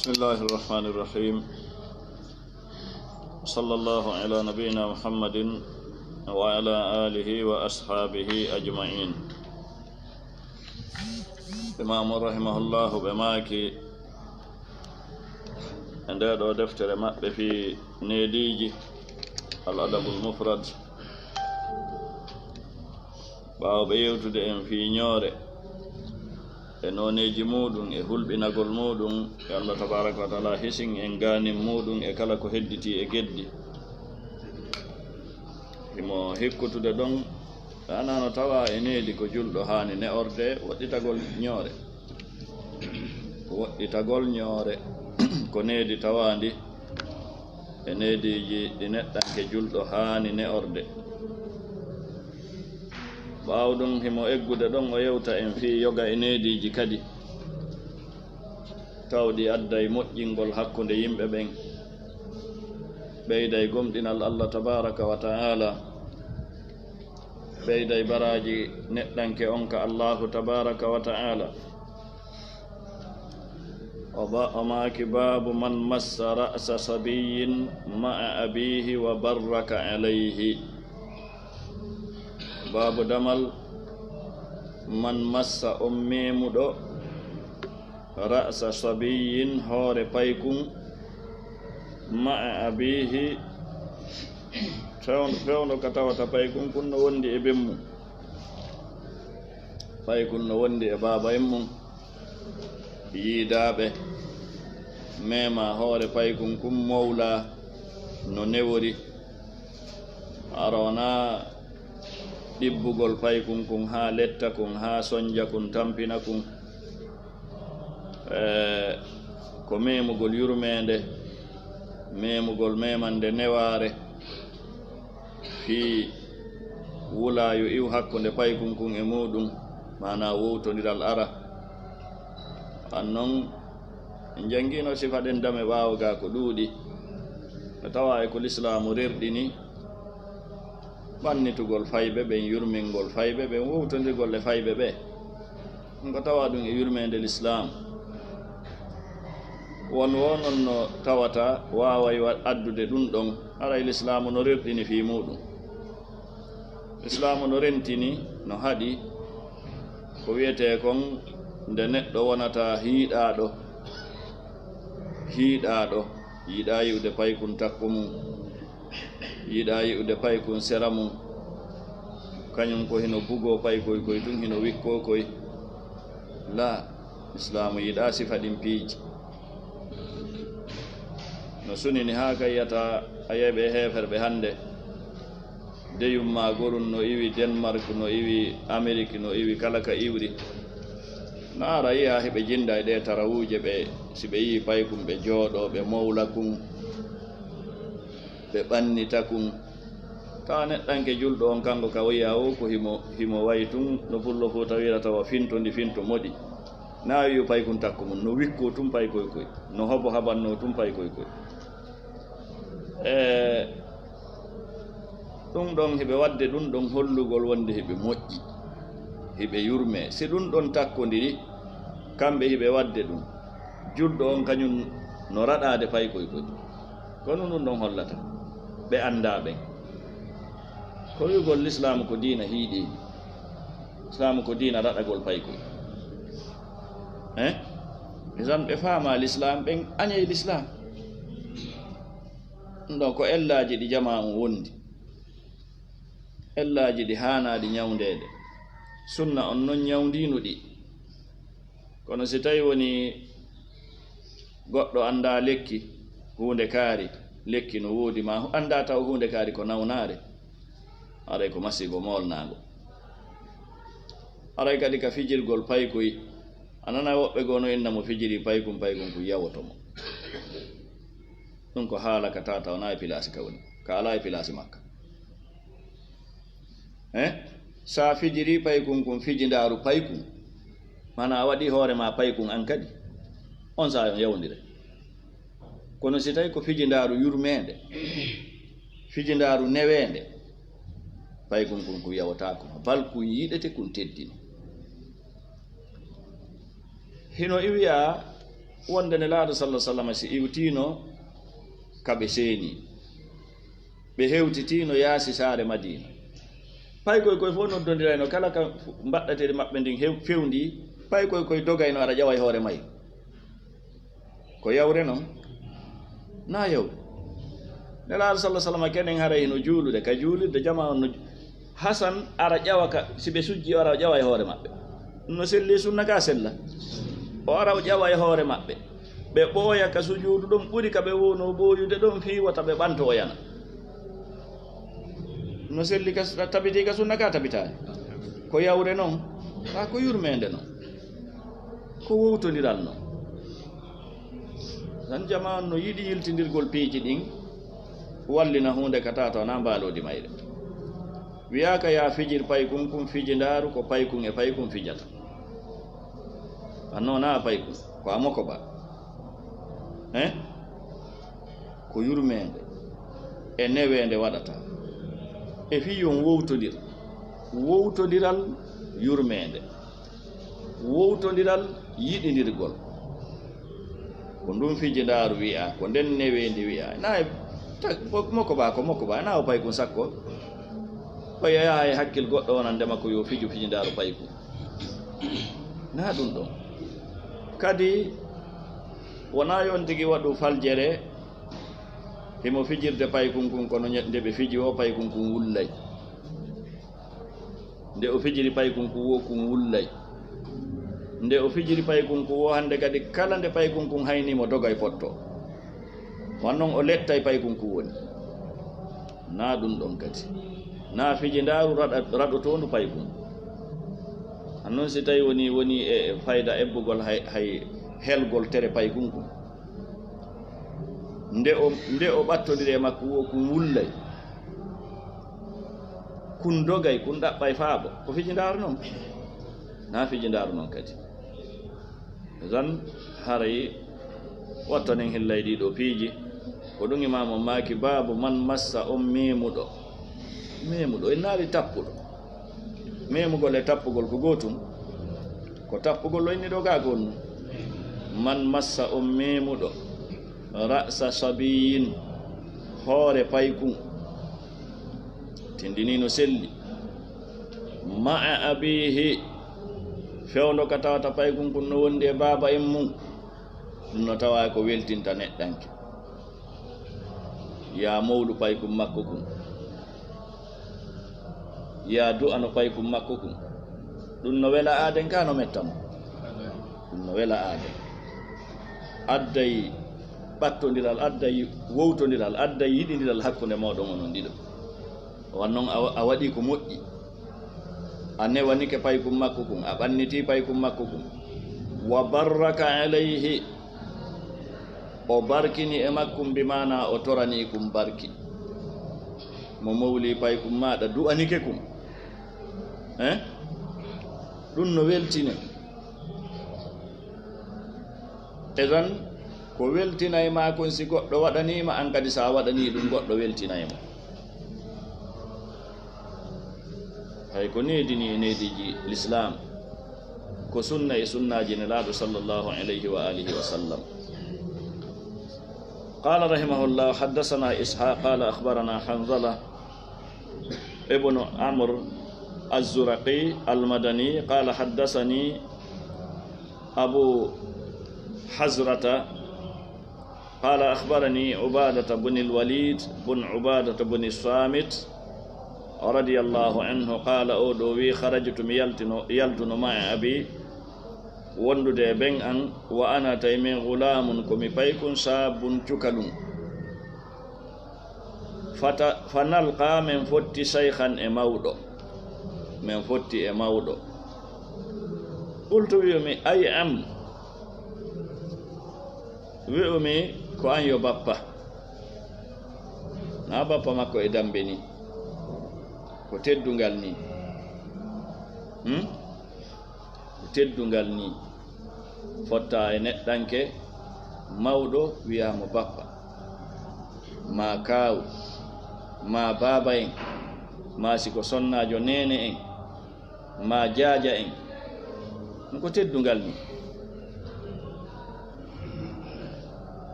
بسم الله الرحمن الرحيم. صلى الله على نبينا محمد وعلى آله وأصحابه أجمعين. إمام رحمه الله بماكي عندما دفتر مأب في نيديجي الأدب المفرد باو بيوتو دين في نيوري e noneji muɗum e hulɓinagol muɗum e Allah tabaraka wa taala hisin en ganin muɗum e kala ko hedditi e geddi himo hikkutude ɗon anano tawa e needi ko julɗo hani ne'orde woɗɗitagol ñoore ko needi tawandi e neediji ɗi neɗɗanke julɗo hani ne'orde. ɓaawɗum himo eggude ɗon o yewta en fi yoga e neediji kadi tawɗi adday moƴƴingol hakkunde yimɓe ɓen, ɓeyday gomɗinal Allah tabaraka wa ta'ala, ɓeyday baraji neɗɗanke on ka Allahu tabaraka wa ta'ala. o maaki baabu man massa ra'sa sabiyin ma'a abihi wa barraka alayhi. baabu damal man massa on memuɗo ra'sa sabiyin hoore paykun ma'a abihi fewno ka tawata paykun kun no wondi e bemmum, paykun no wondi e baaba en mum, yiidaɓe mema hoore paykun kun mowla no newori arona ɗibbugol paykun kun ha letta kun ha sonja kun tampina kun ko memugol yurmede, memugol memande neware fi wulayo iw hakkunde paykun kun e muɗum, mana wowtodiral ara. annon en jangino sifa ɗen dame ɓawo ga ko ɗuuɗi no tawa e ko l'islamu rerɗini ɓannitugol fayɓe ɓen, yurmingol fayɓe ɓen, wowtodirgol e fayɓe ɓe ko tawa ɗum e yurmede l'islam. won wonon no tawata waway addude ɗum ɗon haray l'islamu no rerɗini fi muɗum. l'islamu no rentini no haɗi ko wiyete kon nde neɗɗo wonata hiiɗaɗo yiiɗa yi'ude paykun takko mum, yiiɗa yi'ude paykun sera mum, kañum ko hino bugo paykoy koy tun hino wikko koy. la, islamu yiiɗa sifa ɗin piiji no sunini ha kayyata a yeɓe heferɓe hande deyum magorun no iwi Denmark, no iwi Amérique, no iwi kala ka iwri no ara yiya heɓe jinda e ɗe tarawuje ɓe si ɓe yi paykun ɓe jooɗo ɓe mowla kun ɓe ɓannita kun. tawa neɗɗanke julɗo on kanko ka wiya o ko himo wayi tun no pullo fo tawira tawa finto moɗi na wiyu paykun takko mum, no wikko tun paykoy koy, no hobo habanno tun paykoy koy. ɗum ɗon heɓe wadde ɗum ɗon hollugol wonde heɓe moƴƴi, heɓe yurme. si ɗum ɗon takkodiri kamɓe heɓe wadde ɗum, julɗo on kañum no raɗade paykoy koy, kono ɗum ɗon hollata ɓe anda ɓen. ko wigol l'islamu ko diina hiiɗi, islamu ko diina raɗagol paykoy isan ɓe faama l'islam ɓen añay l'islam. ɗum ɗon ko ellaji ɗi jamamu wondi, ellaji ɗi hanaɗi ñawdede, sunna on non ñawdinu ɗi. kono si tawi woni goɗɗo anda lekki hunde kaari, lekki no woodi ma anda taw hunde kaari ko nawnare, aray ko masibo molnago. aray kadi ka fijirgol paykoy, anana woɓɓe gono inna mo fijiri paykun ku yawotomo. ɗum ko haala ka tata wona e pilasi ka woni, ka ala e pilasi makka. sa fijiri paykun kun fijidaru paykun, mana a waɗi hoore ma paykun an kadi on sa yawdire. kono si tawi ko fijidaru yurmede, fijidaru newende, paykun kun ku yawotako, bal ku yiɗete kun teddini. hino iwiya wonde nelaaɗo sallah sallam si iwtino kaɓe seeni ɓe hewtitino yaasi saare madina pay koye koye fof noddondirayno kala ka mbaɗɗateɗe maɓɓe ndin fewndi pay koye koye dogayno aɗa ƴawa e hoore may ko yawre noon na yawre nelaaɗo sallah sallam kenen haray no juulude ka juulirde jama on no hasan ara ƴawa ka si ɓe sujji o ara o ƴawa e hoore maɓɓe no selli sunna ka sella o ara o ƴawa e hoore maɓɓe ɓe ɓooya ka sujuudu ɗum ɓuri ka ɓe wono ɓooyude ɗon fiiwata ɓe ɓanto o yana no selli ka tabiti ka sunna ka tabitaani ko yawre noon ha ko yurmede noon ko wowtodiral noon tan jama no yiɗi yiltidirgol piiji ɗin wallina hunde ka tata wona mbaalodi mayre wiyaka ya fijir paykun kum fijindaaru ko paykun e paykun fijata annona a paykun ko amoko ba ko yurmede e newende waɗata e fiyon wowtodiral yurmede wowtodiral yiɗidirgol ko ndum fijindaaru wiya ko nden newendi wiya na moko ba na o paykun sakko o yaha e hakkil goɗɗo wonandema ko yo fiju fijindaaru payku na ɗum ɗon kadi wona yon tigi waɗu faljere himo fijirde paykun kun kono nde ɓe fiji o paykun kun wullay nde o fijiri paykun kun wo kun wullay nde o fijiri paykun kun wo hande kadi kala nde paykun kun haynimo dogay potto wannon o lettay paykun kun woni na ɗum ɗon kadi na fijindaaru raɗotondu paykun annon si tawi woni e fayda ebbugol hay helgol tere paykun kun nde o ɓattodiri e makko wo kun wullay kun dogay kun ɗaɓɓay faabo ko fijindaaru noon na fijindaaru noon kadi tan haray wattanen hillay ɗiɗo piiji ko ɗum imam on maaki baabu man massa on memuɗo en naari tappuɗo memugol e tappugol ko gootum ko tappugol o inni ɗo ga gonnu man massa on memuɗo ra'sa sabiyin hoore paykun tindinino selli ma'a abihi fewndo ka tawata paykun kun no wondi e baaba en mum ɗum no tawa ko weltinta neɗɗanke ya mawlu paykun makko kun ya du'ano paykun makko kun ɗum no wela aaden ka no mettamo ɗum no wela aaden adday ɓattodiral adday wowtodiral adday yiɗidiral hakkunde mawɗon onon ɗiɗo wannon a waɗi ko moƴƴi a newanike paykun makko kun a ɓanniti paykun makko kun wa barraka alayhi o barkini e makkum bimana o torani kum barki mo mawli paykun maɗa du'anike kum ɗum no weltine e tan ko weltinay ma kon si goɗɗo waɗanima an kadi sa waɗani ɗum goɗɗo weltinayma hay ko needini e neediji l'islam ko sunna e sunnaji nelaaɗo sallllahu alayhi wa alihi wa sallam قال رحمه الله حدثنا إسحاق قال أخبرنا حنظلة ابن عمرو الزرقي المدني قال حدثني أبو حزرة قال أخبرني عبادة بن الوليد بن عبادة بن الصامت رضي الله عنه قال أودوي خرجت يلتن مع أبي wondude ben an wa ana taymin gulamun komi paykun sabun cukalum fanalqa men fotti shaykhan e mawɗo men fotti e mawɗo qultu wi'umi ay am wi'umi ko an yo bappa na bappa makko e dambe ni ko teddungal ni teddungal ni fotta e neɗɗanke mawɗo wiyamo bappa ma kaawu ma baaba en ma siko sonnajo nene en ma jaaja en ɗum ko teddungal ni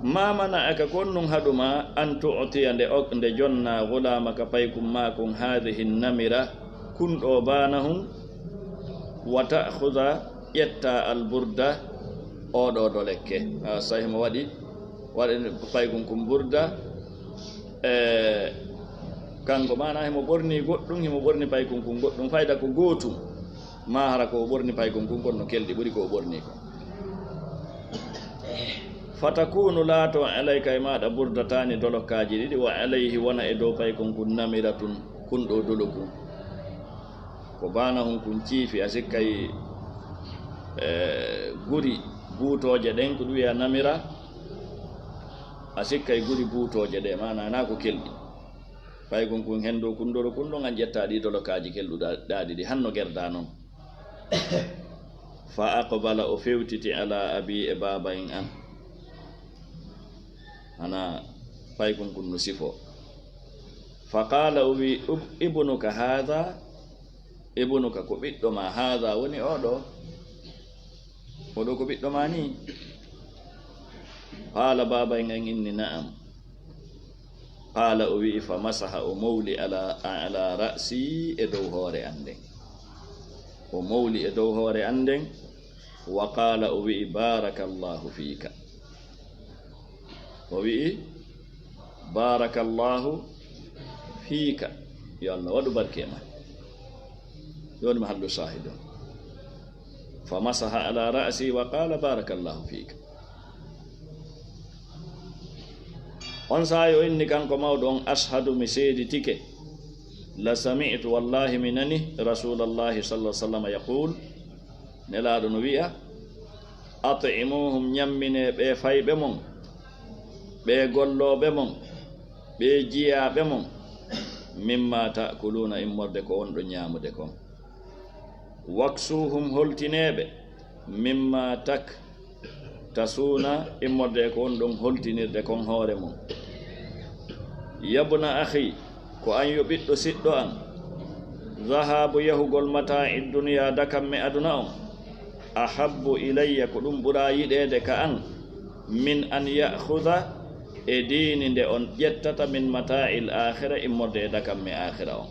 ma mana'aka konnun haduma an tu'tiya nde jonna gulamaka paykum makon hadhihi namira kun ɗo banahum wa ta'khudha ƴetta alburda oɗo do lekke sahi mo waɗi paykum kum burda kanko mana himo ɓorni goɗɗum himo ɓorni paykum kum goɗɗum fayda ko gootum ma hara ko ɓorni paykum kum kon no kelɗi ɓuri ko ɓorni ko fatakunu laato alayka e maɗa burdatani dolokaji ɗiɗi wa alayhi wona e dow paykum kun namiratun kun ɗo dolokum ko bana hum kun ciifi a sikkay guri buutoje ɗen ko ɗum wiya namira a sikkay guri buutoje ɗe mana na ko kelɗi paykum kun hen dow kun dolo kun ɗon an ƴetta ɗi dolokaji kelɗuɗaɗi ɗi hanno gerda noon fa aqbala o fewtiti ala abi e baba en an ana paykum kun no sifo fa qala o wi ibnuka hadha ibnuka ko ɓiɗɗo ma hadha woni oɗo ko ɓiɗɗo ma ni qala baba en an inni na'am qala o wi fa masaha o mawli ala ra'si e dow hoore an nden o mawli e dow hoore an nden wa qala o wi barakallahu fika o wi barakallahu fika yo Allah waɗu barke ma yoni mahallu shahid fa masaha ala ra'si wa qala barakallahu fika on sayo inni kanko mawɗo on ashhadu mi seedi tike la sami'tu wallahi minani rasulallahi sallallahu alaihi wasallam yaqul nelaɗo no wi'a at'imuhum ñammine ɓe fayɓe mon ɓe golloɓe mon ɓe jiyaɓe mon mimma ta'kuluna immorde ko wonɗo ñamude kon waksuhum holtineɓe mimma tasuna immorde ko wonɗon holtinirde kon hoore mon yabna akhi ko an yo ɓiɗɗo siɗɗo an zahabu yahugol mata'i duniya dakamme aduna on ahabbu ilayya ko ɗum ɓura yiɗede ka an min an ya'khudha e diini nde on ƴettata min mata'il akhira immorde e dakamme akhira on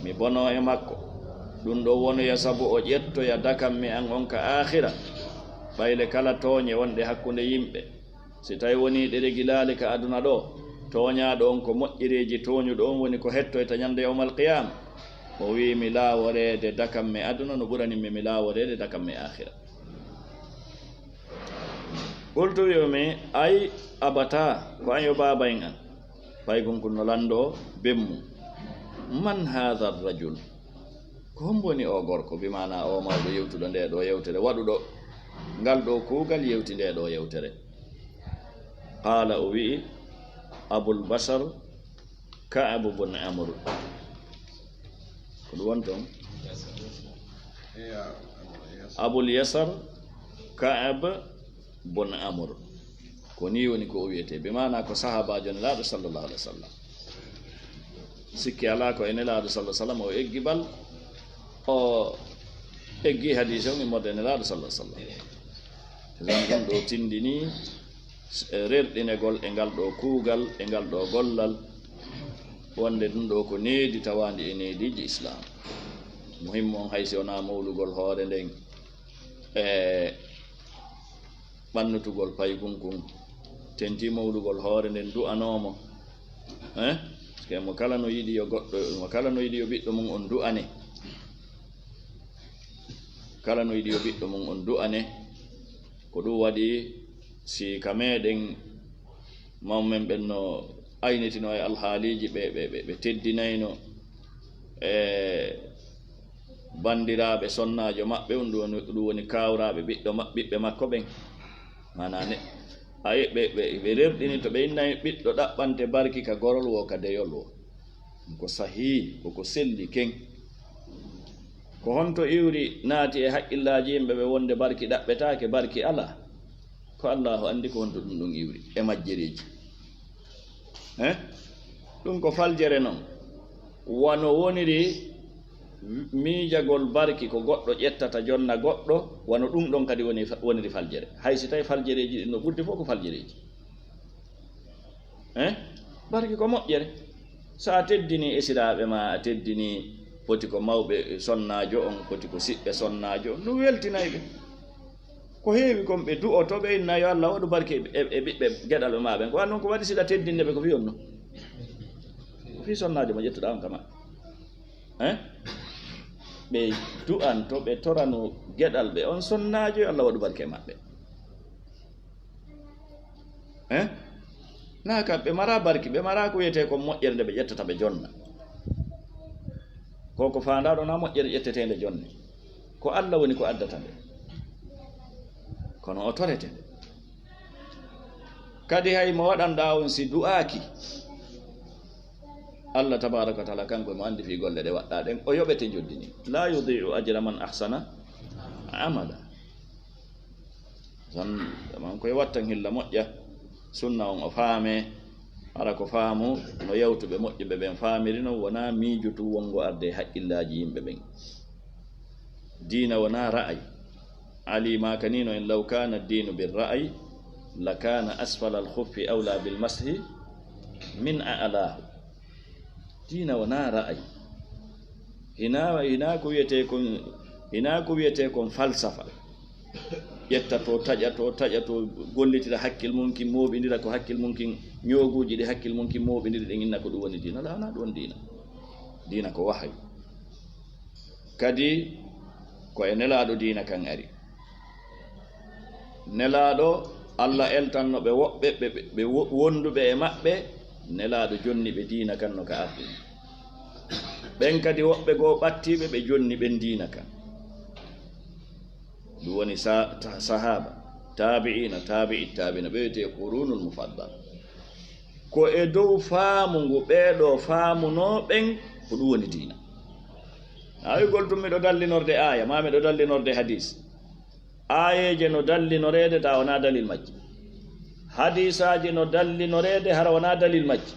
mi bono e makko ɗum ɗo wonoya sabu o ƴettoya dakamme an on ka akhira ɓayle kala tooñe wonɗe hakkunde yimɓe si tawi woni ɗeɗe gilali ka aduna ɗo toñaɗo on ko moƴƴireji toñuɗo on woni ko hettoyta ñande yawmal qiyama o wi mi laaworede dakamme aduna no ɓuranimi mi laaworede dakamme akhira qultu wimi ay abata ko an yo baba en an paykum kun no lando bemmu man hadha rajul ko homboni o gorko bimana o mawɗo yewtuɗo nde ɗo yewtere waɗuɗo ngal ɗo kuugal yewti nde ɗo yewtere qala o wi'i abul bashar ka'ab bun amr ko ɗum woni toon abul yasar ka'ab bun amr ko ni woni ko o wiyete be mana ko sahabajo nelaɗo sallllahu alih wa sallam sikki ala ko e nelaɗo sallah sallam o eggi bal o eggi hadise on immorde nelaɗo sallah sallam ɗum ɗo tindini rerɗinegol e ngal ɗo kuugal e ngal ɗo gollal wonde ɗum ɗo ko needi tawandi e neediji islam muhimmu on haysi wona mawlugol hoore nden e ɓannutugol paykum kum tenti mawlugol hoore nden du'anomo parce que mo kala no yiɗi yo goɗɗo mo kala no yiɗi yo ɓiɗɗo mum on du'ane kala no yiɗi yo ɓiɗɗo mum on du'ane ko ɗum waɗi si ka meɗen mawmen ɓen no aynitino e alhaaliji ɓe teddinayno e bandiraɓe sonnajo maɓɓe ɗum woni kawraɓe ɓiɓɓe makko ɓen mana ne ayi ɓe rerɗini to ɓe innayi ɓiɗɗo ɗaɓɓante barki ka gorol wo ka deyol wo ko sahi koko selli ken ko honto iwri naati e haqqillaji yimɓe ɓe wonde barki ɗaɓɓetake barki ala ko allahu andi ko honto ɗum ɗum iwri e majjereji ɗum ko faljere noon wano woniri miijagol barki ko goɗɗo ƴettata jonna goɗɗo wano ɗum ɗon kadi woniri faljere hay si tawi faljereji ɗin no ɓurdi fof ko faljereji barki ko moƴƴere sa teddini esiraɓe ma a teddini poti ko mawɓe sonnajo on poti ko siɓɓe sonnajo ɗum weltinayi ɓe ko heewi kon ɓe du'oto ɓe inna yo Allah waɗu barke e ɓiɓɓe geɗal ɓe maɓe ko wannon ko waɗi siɗa teddinde ɓe ko fi on no ko fi sonnajo mo ƴettuɗa on kama ɓe du'anto ɓe torano geɗal ɓe on sonnajo yo Allah waɗu barke e maɓɓe na kam ɓe mara barki ɓe mara ko wiyete ko moƴƴere nde ɓe ƴettata ɓe jonna koko fandaɗo na moƴƴere ƴettetende jonne ko Allah woni ko addata nde kono o torete kadi hay mo waɗanɗa on si du'aki Allah tabaraka wa taala kanko mo andi fi golle ɗe waɗɗa ɗen o yoɓete joddini la yudi'u ajra man ahsana amala man koye wattan hilla moƴƴa sunna on o faame ara ko faamu no yewtuɓe moƴƴuɓe ɓen faamiri no wona miijutu wongo arde haqqillaji yimɓe ɓen diina wona ra'ay ali makanino en law kana dinu bil ra'ay la kana asfala al khuffi awla bil mashi min a'lahu diina wona ra'ay hina ko wiyete kon falsafa ƴetta to taƴa to gollitira hakkil mumkin moɓidira ko hakkil mumkin ñooguji ɗi hakkil mumkin moɓidiri ɗe inna ko ɗum woni diina la wona ɗum diina ko wahay kadi ko e nelaɗo diina kan ari nelaɗo Allah eltanno ɓe woɓɓe ɓe wonduɓe e maɓɓe nelaɗo jonni ɓe diina kan no ka ardi ɓen kadi woɓɓe goo ɓattiɓe ɓe jonni ɓen diina kan ɗum woni sahaba tabi'ina tabi'ina ɓe wiyete qurunul mufaddal ko e dow faamu ngu ɓeeɗo faamuno ɓen ko ɗum woni diina awigol tum miɗo dallinorde aya ma miɗo dallinorde hadis ayeje no dallinorede ta wona dalil majji hadisaji no dallinorede hara wona dalil majji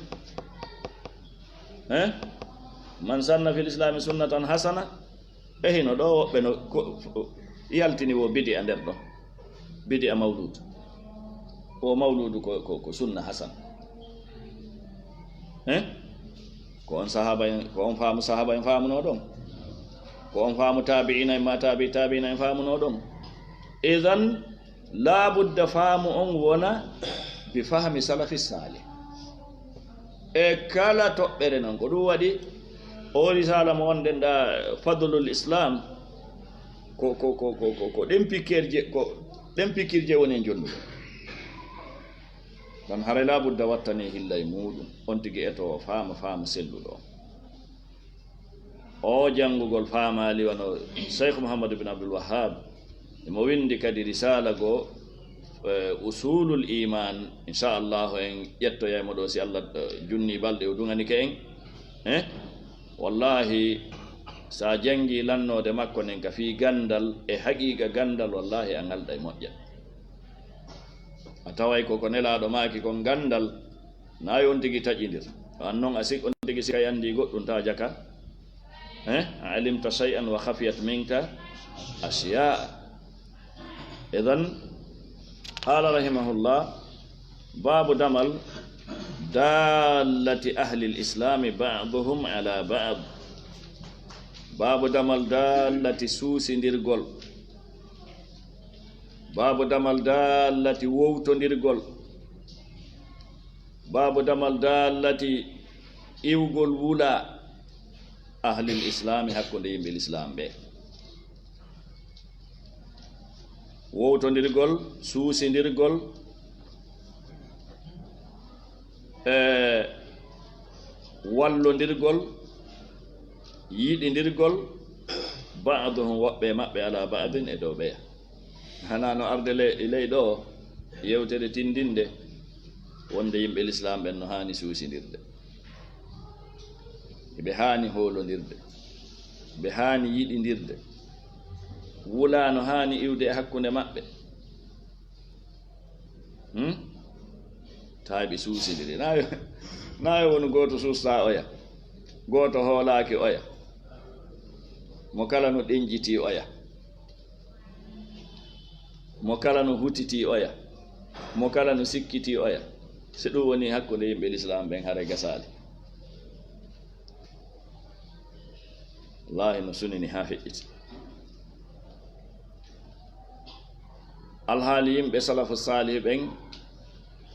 man sanna fil islami sunnatan hasana hino ɗo woɓɓe no yaltini wo bidi a nder ɗo bidi a mawludu o mawludu ko sunna hasan ko on sahaba ko on faamu sahaba en faamuno ɗon ko on faamu tabi'ina en ma tabi'ina en faamuno ɗon idan labudda faamu on wona bi fahmi salafi salih e kala toɓɓere noon ko ɗum waɗi o risala mo wonɗen ɗa fadlul islam ko ɗen pikirje woni en jonnuɗo ɗon haray labudda wattani hilla e muɗum on tigi eto faama selluɗo o janngugol faamali wano cheikh mouhamadou bin abdoul wahhab mo windi kadi risala goo usulul iman inchallahu en ƴettoyaymo ɗo si Allah junni balɗe o dugani ke en wallahi sa jangi lannode makko nen ka fi gandal e haqiqa gandal wallahi a ngalɗa e moƴƴa a taway koko nelaɗo maki kon gandal nayi on tigi taƴidir an noon a on tigi sikay andi goɗɗum ta jaka alimta shay'an wa khafiyat minka ashiya idan qala rahimahullah babu damal dallati ahli al-islam ba'dhum ala ba'd babu damal dallati suusindirgol babu damal dallati wowtondirgol babu damal dallati iwgol wula ahli al-islam hakkunde yimɓe l'islam ɓe wowtondirgol suusindirgol wallondirgol yiɗindirgol ba'duhum woɓɓe maɓɓe ala ba'din e dow ɓeya hana no arde ley ɗo yewtere tindinde wonde yimɓe l'islam ɓen no hani suusindirde ɓe hani hoolondirde ɓe hani yiɗindirde wula no hani iwde e hakkunde maɓɓe tawi suusindiri nayi woni goto suusta oya goto hoolaki oya mo kala no ɗenjiti oya mo kala no hutiti oya mo kala no sikkiti oya si ɗum woni hakkunde yimɓe l'islam ɓen hare gasali wallahi no sunini ha feƴƴiti alhaali yimɓe salafu salih ɓen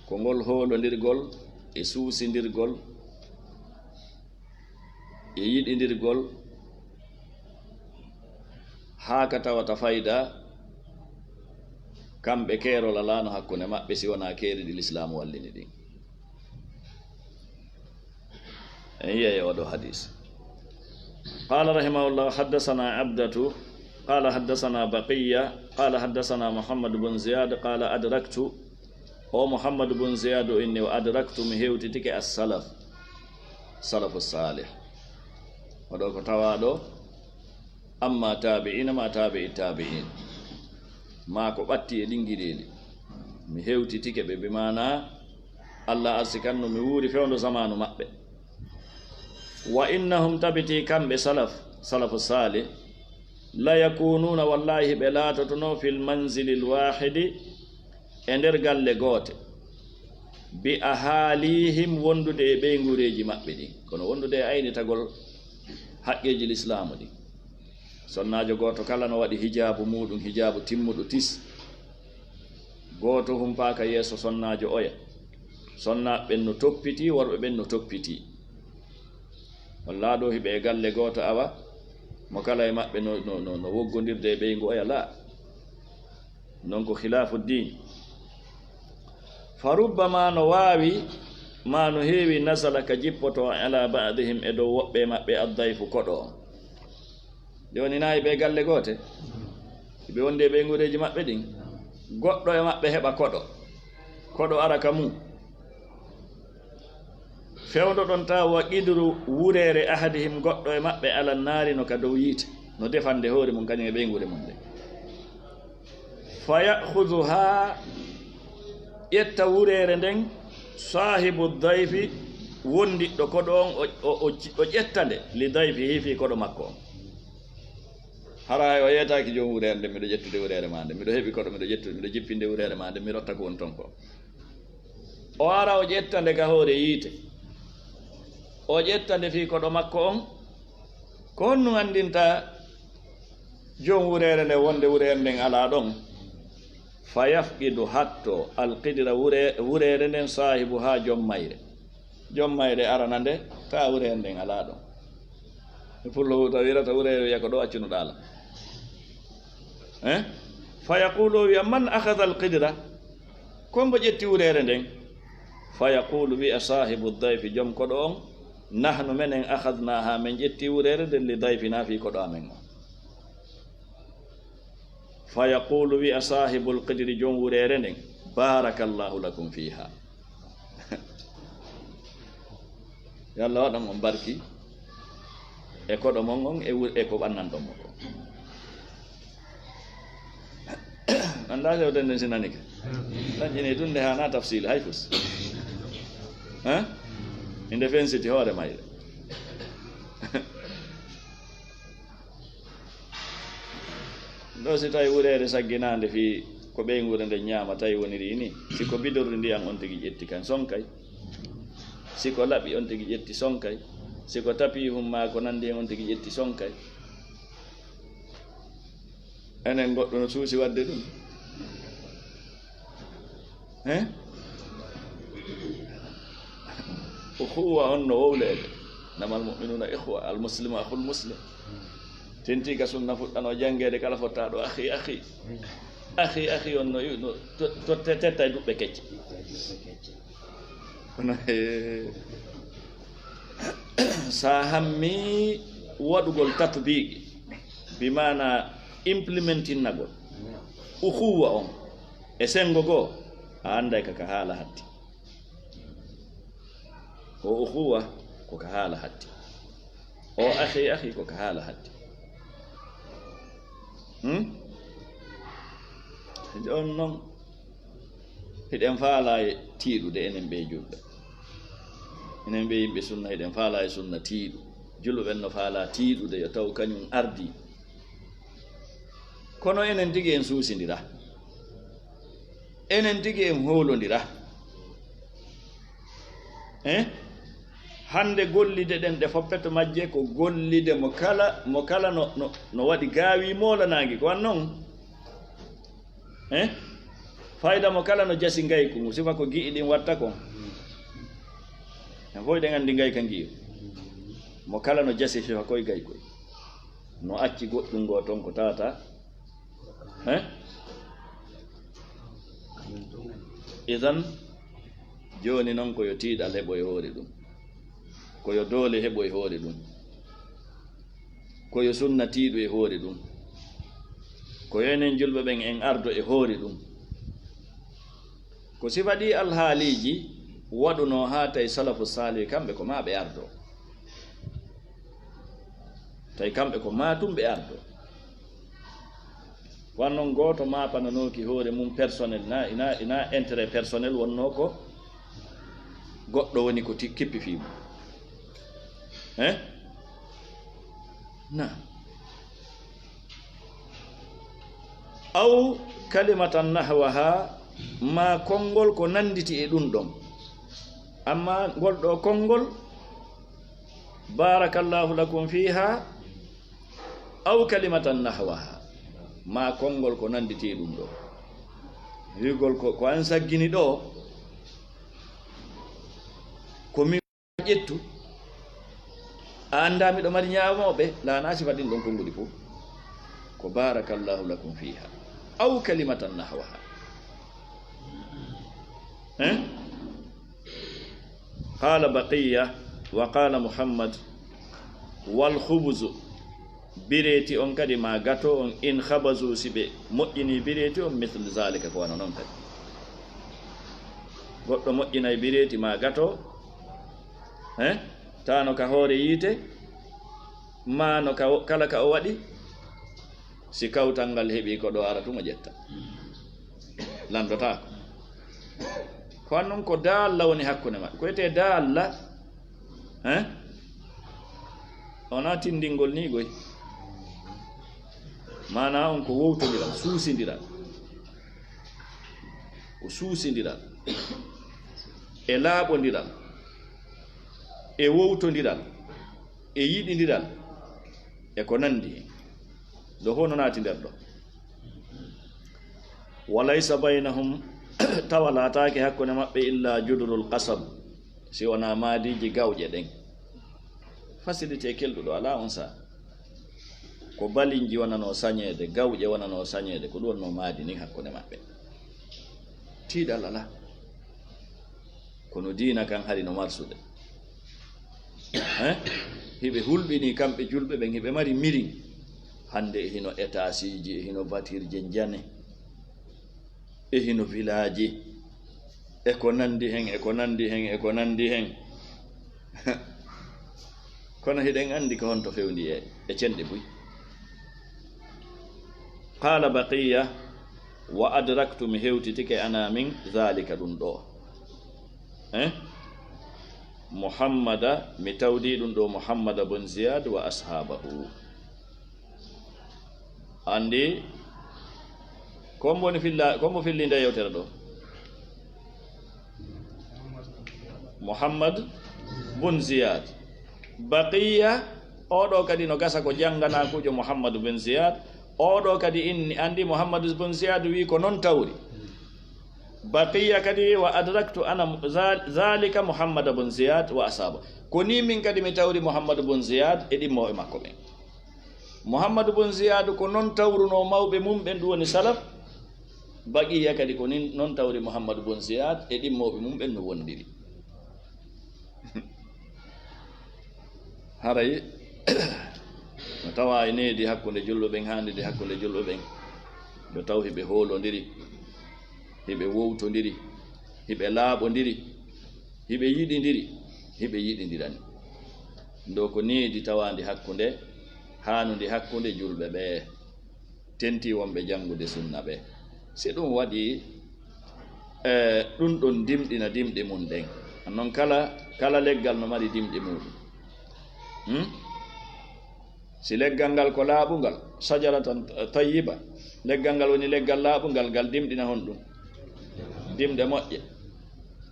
ko ngol hoolondirgol e suusindirgol e yiɗidirgol haa ka tawata fayda kamɓe keerol alaano hakkunde maɓɓe si wona keeri ɗi l'islam wallini ɗin en yiya e oɗo hadis qala rahimahullah haddasana abdatu qala haddasana baqiya qala haddasana muhammad bun ziyad qala adraktu o muhammad bun ziyad o inni wa adraktu mi hewtitike as-salaf salafu salih oɗo ko tawaɗo amma tabi'ina ma tabi'i tabi'in ma ko ɓatti e ɗingiɗeli mi hewtitike ɓe bimana allah arsikanno mi wuuri fewndo zamanu maɓɓe wa innahum tabiti kamɓe salafu salih la yakununa wallahi ɓe laatotono fil manzili lwahidi e nder galle goote bi ahalihim wondude e ɓeygureji maɓɓe ɗin kono wondude e aynitagol haqqeji l'islamu ɗin sonnajo goto kala no waɗi hijabu muɗum hijabu timmuɗo tis goto humpaka yeeso sonnajo oya sonnaɓe ɓen no toppiti worɓe ɓen no toppiti walla ɗo hiɓe e galle goto awa mo kala e maɓɓe no woggodirde e ɓeygu oya la non ko khilafu din fa rubbama no wawi ma no heewi nasala ka jippoto ala ba'dihim e dow woɓɓe maɓɓe addayfu koɗo on nde woni nayi ɓe galle goote ɓe wondi e ɓeygureji maɓɓe ɗin goɗɗo e maɓɓe heɓa koɗo ara ka mum fewdo ɗon ta wa qidru wurere ahadihim goɗɗo e maɓɓe ala naari no ka dow yiite no defande hoore mum kañum e ɓeygure mum nde fa ya'khudhu ha ƴetta wurere nden sahibu dayfi wondiɗɗo koɗo on o ƴetta nde li dayfi hiifi koɗo makko on hara o yeytaki joom wurere nde miɗo ƴettude wurere ma nde miɗo heeɓi koɗo miɗo ƴettude miɗo jippinde wurere ma nde mi rotta ko won ton ko o ara o ƴetta nde ka hoore yiite o ƴetta nde fi koɗo makko on ko honnu andinta joom wurere nde wonde wurere nden ala ɗon fa yafqidu hatto alqidra wurere nden sahibu ha joom mayre arana nde ta wurere nden ala ɗon e pullo huta wirata wurere wiya ko ɗo accunoɗala fa yaqulu wiya man akhadha alqidra kombo ƴetti wurere nden fa yaqulu wiya sahibu dayfi joom koɗo on nahnu menen akhadnaha men ƴetti wurere nden li dayfina fi koɗo amen o fa yaqulu wiya sahibu alqidri joom wurere nden barakallahu lakum fiha yo Allah waɗan on barki e koɗo mon on e ko ɓannanɗon mo ko anda sewde nden sinani ka dañƴini dunde ha na tafsil hay fus inde fensiti hoore mayre ɗo si tawi wurere sagginande fi ko ɓeygure nde ñaama tawi woniri ni siko bidorri ndiyam on tigi ƴetti kan sonkay siko laɓi on tigi ƴetti sonkay siko tapi humma ko nandi on tigi ƴetti sonkay enen goɗɗo no suusi wadde ɗum ukhuwa on no wowlede namal mu'minuna ikhwa al muslimu akhul muslim tenti ka sunna fuɗɗano jangede kala fottaɗo akhi on no to tetta e duɓɓe kecce kono sa hammi waɗugol tatbiqi bimana implementinagol ukhuwa on e sengo goo a anday kaka haala hatti o ukhuwa koka haala hatti o akhi koka haala hatti on noon hiɗen faala e tiiɗude enen ɓe julɓe enen ɓe yimɓe sunna hiɗen faala e sunna tiiɗu julɓeɓen no faala tiiɗude yo taw kañum ardi kono enen tigi en suusindira enen tigi en hoolondira hande gollide ɗen ɗe foppeto majje ko gollide mo kala no waɗi gaawi molanagi ko wan noon fayda mo kala no jasi ngayku ngu sifa ko gi'i ɗin watta kon en fof ɗen andi ngayka ngiyo mo kala no jasi sifa koye gaykoy no acci goɗɗum ngo toon ko tawata idan joni noon koyo tiiɗal heɓo e hoore ɗum koyo doole heɓo e hoore ɗum koyo sunnatiiɗo e hoore ɗum koyo enen julɓe ɓen en ardo e hoore ɗum ko sifa ɗi alhaaliji waɗuno ha tawi salafu salih kamɓe ko ma ɓe ardo tawi kamɓe ko matum ɓe ardo wannon gooto mapananoki hoore mum personnel ina intérêt personnel wonno ko goɗɗo woni ko kippi fimo na aw kalimatan nahwaha ma konngol ko nanditi e ɗum ɗon amma ngol ɗo konngol barakallahu lakum fiha aw kalimatan nahwaha ma konngol ko nanditi e ɗum ɗo wigol ko an saggini ɗo ko min ƴettu a anda miɗo mari ñaamoɓe lana sifa ɗin ɗon konnguli fof ko barakallahu lakum fiha aw kalimatan nahwaha qala baqiya wa qala muhammad wal khubzu bireti on kadi ma gato on in khabazu sibe moƴƴini bireti on mithl zalika ko wana noon kadi goɗɗo moƴƴinay bireti ma gato tano ka hoore yiite ma no kala ka o waɗi si kawtal ngal heeɓi ko ɗo ara tuma ƴetta landotako ko annon ko daalla woni hakkunde maɓɓe ko wiyete daalla ona tindingol ni goy mana on ko wowtodiral suusidiral ko suusidiral e laaɓodiral e wowtodiral e yiɗidiral e ko nandi hen ɗo hono naati nder ɗo walaysa baynahum tawa laataake hakkunde maɓɓe illa judurul qasab si wona maadiji gawƴe ɗen facilité kelɗuɗo ala on sa ko balinji wonano sañede gawƴe wonano sañede ko ɗum wonno maadi ni hakkunde maɓɓe tiiɗal ala kono diina kan hari no marsude hiɓe hulɓini kamɓe julɓe ɓen hiɓe mari mirin hande e hino étasiji e hino batirje jane e hino village e ko nandi hen e ko nandi hen e ko nandi hen kono hiɗen andi ko honto fewndi e cenɗe buy qala baqiya wa adraktu mi hewtitike ana min dhalika ɗum ɗo muhammada mi tawdi ɗum ɗo muhammada bun ziyad wa ashabahu andi kombo fillinde yewtere ɗo muhammad bun ziyad baqiya oɗo kadi no gasa ko jannganakujo muhammadu bun ziyad oɗo kadi inni andi muhammadu bun ziyad wi ko non tawri baqiya kadi wa adraktu ana zalika muhammad bun ziyad wa asaba ko ni min kadi mi tawri muhammadu bun ziyad e ɗimmoɓe makko ɓen muhammadu bun ziyad ko non tawruno mawɓe mum ɓen ɗum woni salaf baqiya kadi ko ni non tawri muhammadu bun ziyad e ɗimmoɓe mum ɓen no wondiri haray no tawa e needi hakkunde julɓe ɓen handide hakkunde julɓe ɓen yo taw hiɓe hoolodiri hiɓe wowtodiri hiɓe laaɓodiri hiɓe yiɗidiri hiɓe yiɗidirani ndo ko needi tawandi hakkunde hanude hakkunde julɓe ɓe tenti wonɓe janngude sunna ɓe si ɗum waɗi ɗum ɗon dimɗina dimɗe mum ɗen non kala leggal no mari dimɗe muɗum si leggal ngal ko laaɓungal sajaratan tayyiba leggal ngal woni leggal laaɓungal ngal dimɗina hon ɗum dimɗe moƴƴe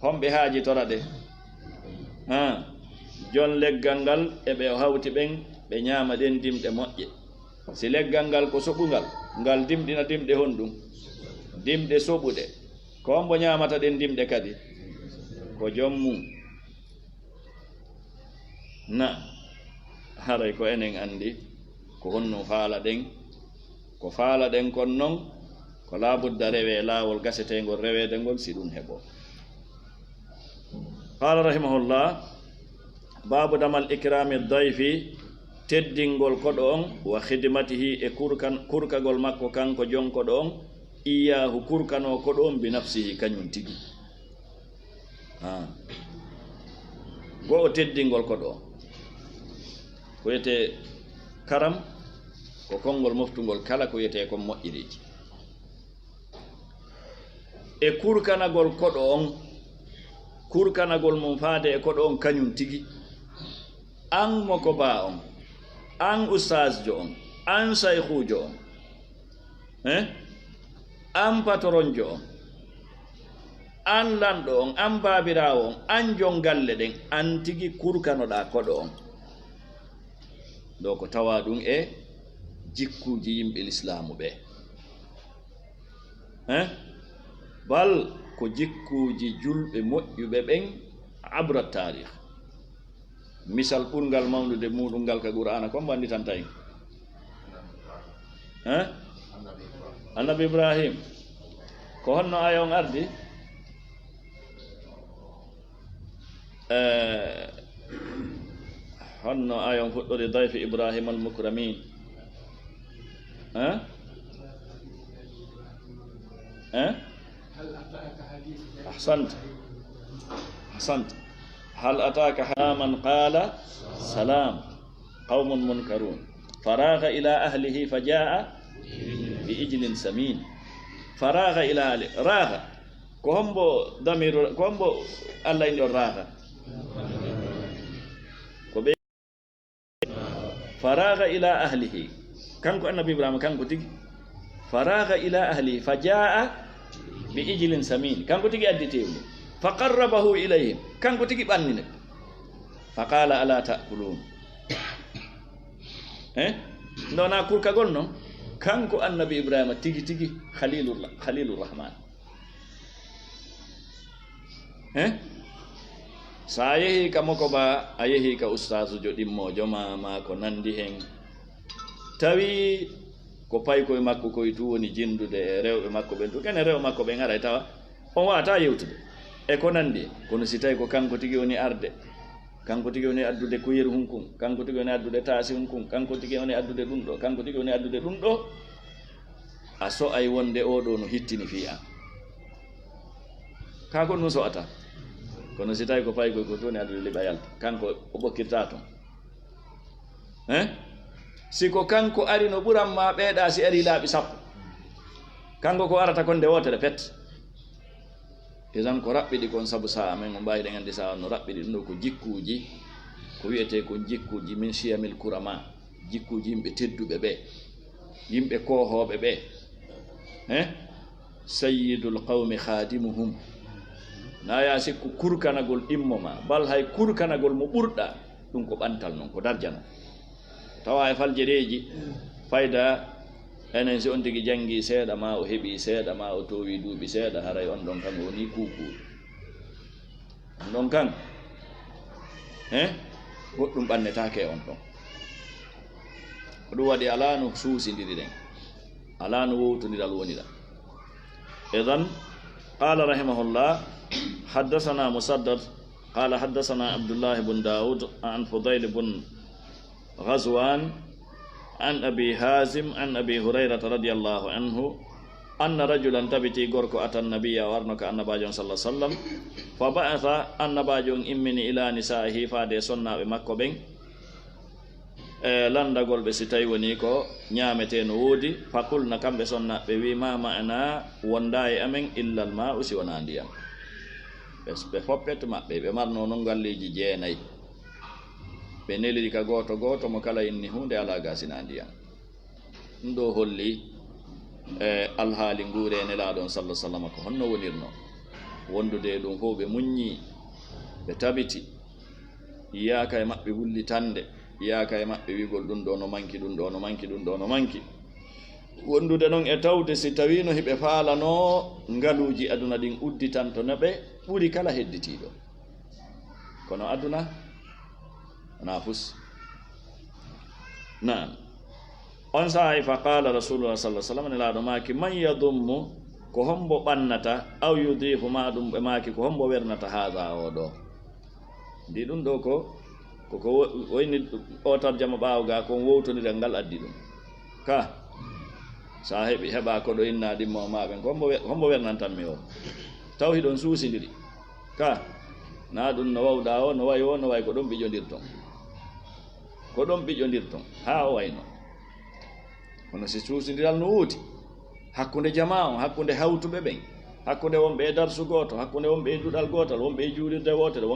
homɓe haaji tora ɗe jon leggal ngal eɓe hawti ɓen ɓe ñaama ɗen dimɗe moƴƴe si leggal ngal ko soɓungal ngal dimɗina dimɗe honɗum dimɗe soɓuɗe ko on mbo ñaamata ɗen dimɗe kadi ko jom mum na haray ko enen anndi ko honno faala ɗen ko faala ɗen kon noon ko laabudda rewe laawol gasetengol reweede ngol si ɗum heɓo qala rahimahullah babu damal ikrami dayfi teddingol koɗo on wa khidmatihi e kurkagol makko kanko jonkoɗo on iyahu kurkano koɗo on bi nafsihi kañum tigi go o teddingol koɗo on ko wiyete karam ko konngol moftugol kala ko wiyete kon moƴƴiriji e kurkanagol koɗo on kurkanagol mum faade e koɗo on kañum tigi an moko ba on an ustasjo on an sayhujo on an patronjo on an lanɗo on an babirawo on an jon galle ɗen an tigi kurkanoɗa koɗo on ɗo ko tawa ɗum e jikkuji yimɓe l'islamu ɓe bal ko jikkuji julɓe moƴƴuɓe ɓen abra tarih misal ɓurgal mawnude muɗum ngal ka qur'ana ko mbanditanta en annabi ibrahim ko honno aya on ardi honno aya on fuɗɗode dayfi ibrahima almukramin أحسنت هل أتاك من قال سلام قوم منكرون فراغ إلى أهله فجاء بإجل سمين فراغ إلى أهله راغ كومبو ضمير كومبو الله إنه راغ فراغ إلى أهله كانكو النبي إبراهيم كانكو تيجي فراغ إلى أهله فجاء بإجل سمين كانكو تيجي أديتيهم فقربه إليهم كانكو تيجي بأنين فقال ألا تأكلون نونا كوركا قلنا كانكو النبي إبراهيم تيجي خليل الرحمن sa yehi ka moko ba a yehi ka ustazu jo ɗimmojo ma ko nandi hen tawi ko pay koye makko koye tu woni jindude e rewɓe makko ɓen tu kene rewɓe makko ɓen ara tawa on wawata yewtude e ko nandi kono si tawi ko kanko tigi woni arde kanko tigi woni addude kuyir hunkun kanko tigi woni addude taasi hunkun kanko tigi woni addude ɗum ɗo kanko tigi woni addude ɗum ɗo a so ay wonde oɗo no hittini fi an ka ko ɗum so ata kono si tawi ko pay koye ko toni addude liɓa yalta kanko o ɓokkirta toon siko kanko ari no ɓuran ma ɓeeɗa si ari laaɓi sappo kanko ko arata kon nde wotere pet esan ko raɓɓiɗi kon saabu sa men o mbawi ɗen andi sa no raɓɓiɗi ɗum ɗo ko jikkuji ko wiyete ko jikkuji min siyamil kurama jikkuji yimɓe tedduɓe ɓe yimɓe kohoɓe ɓe sayyidul qawmi khadimuhum na ya sikku kurkanagol ɗimmo ma bal hay kurkanagol mo ɓurɗa ɗum ko ɓantal noon ko darjana tawa e faljereji fayda enen si on tigi jangi seeɗa ma o heeɓi seeɗa ma o towi duuɓi seeɗa haray on ɗon kan woni kuukuɗo on ɗon kan goɗɗum ɓannetake on ɗon ko ɗum waɗi ala no suusindiri ɗen ala no wowtodiral woniɗa idan qala rahimahullah حدثنا مسدد قال حدثنا عبد الله بن داود عن فضيل بن غزوان عن أبي هازم عن أبي هريرة رضي الله عنه أن رجلا تبتي غوركو أتى النبي وارنك النبي صلى الله عليه وسلم فبعث النبي إمني إلى نسائه فادي سنة بمكة بين landagol ɓe si tawi woni ko ñaamete no woodi fakulna kamɓe sonna ɓe wi ma ma'ana wonda e amen illal ma usi wona ndiyam ɓe foppet maɓɓe ɓe marno noon galleji jeenayi ɓe neliri ka goto goto mo kala inni hunde ala gasina ndiyam ɗum ɗo holli alhaali nguure nelaɗon sallah sallam ko honno wonirno wondude ɗum fof ɓe muññi ɓe tabiti iyaka e maɓɓe wullitande iyaka e maɓɓe wigol ɗum ɗo no manki ɗum ɗo no manki ɗum ɗo no manki wondude noon e tawde si tawino hiɓe faalano ngaluuji aduna ɗin udditanto no ɓe ɓuri kala hedditiɗo kono aduna wona fus naam on sahay fa qala rasulullah sallah sallam ne laaɗo maaki man yadummu ko hombo ɓannata aw yudifu ma ɗum ɓe maaki ko hombo wernata haada o ɗo ndi ɗum ɗo koko woyni o tarjama ɓaawo ga kon wowtodiral ngal addi ɗum ka sa heɓi heɓa koɗo inna ɗimmo maɓen ko hombo wernantanmi o taw hiɗon suusidiri ka na ɗum no wawɗa o no wayi o no wayi ko ɗon ɓiƴodirton ha o wayno kono si suusidiral no wuuti hakkunde jama on hakkunde hawtuɓe ɓen hakkunde wonɓe e darsu goto hakkunde wonɓe e duɗal gotal wonɓe e juulirde wotere